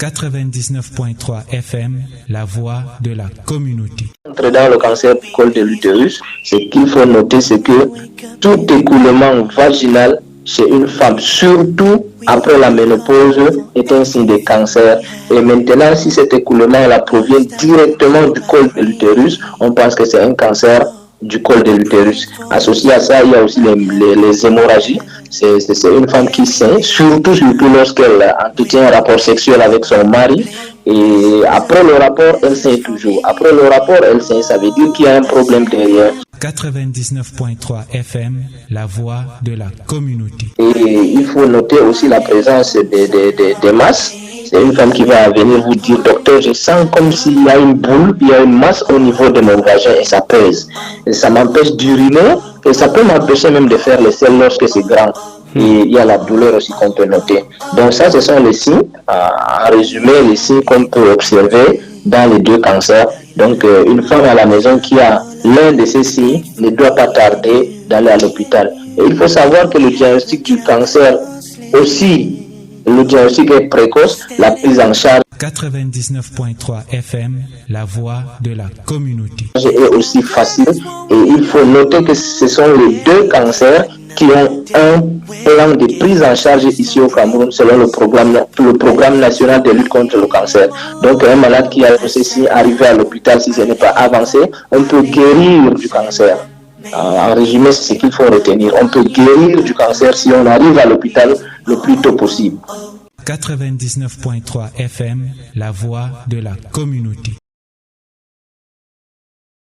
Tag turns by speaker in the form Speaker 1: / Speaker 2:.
Speaker 1: 99.3 FM, la voix de la communauté.
Speaker 2: Dans le cancer du col de l'utérus, ce qu'il faut noter, c'est que tout écoulement vaginal chez une femme, surtout après la ménopause, est un signe de cancer. Et maintenant, si cet écoulement-là provient directement du col de l'utérus, on pense que c'est un cancer du col de l'utérus. Associé à ça, il y a aussi les hémorragies. C'est une femme qui saigne, surtout lorsqu'elle entretient un rapport sexuel avec son mari. Et après le rapport, elle saigne toujours. Après le rapport, elle saigne, ça veut dire qu'il y a un problème derrière.
Speaker 1: 99.3 FM, la voix de la communauté.
Speaker 2: Et il faut noter aussi la présence des masses. C'est une femme qui va venir vous dire, docteur, je sens comme s'il y a une boule, il y a une masse au niveau de mon vagin et ça pèse. Et ça m'empêche d'uriner et ça peut m'empêcher même de faire les selles lorsque c'est grand. Et il y a la douleur aussi qu'on peut noter. Donc ça, ce sont les signes, en résumé, les signes qu'on peut observer dans les deux cancers. Donc une femme à la maison qui a l'un de ces signes ne doit pas tarder d'aller à l'hôpital. Et il faut savoir que le diagnostic du cancer aussi, le diagnostic est précoce, la prise en charge
Speaker 1: 99.3 FM, la voix de la communauté.
Speaker 2: Est aussi facile et il faut noter que ce sont les deux cancers qui ont un plan de prise en charge ici au Cameroun selon le programme national de lutte contre le cancer. Donc un malade qui a ceci arrivé à l'hôpital, si ce n'est pas avancé, on peut guérir du cancer. En résumé, c'est ce qu'il faut retenir. On peut guérir du cancer si on arrive à l'hôpital le plus tôt possible.
Speaker 1: 99.3 FM, la voix de la communauté.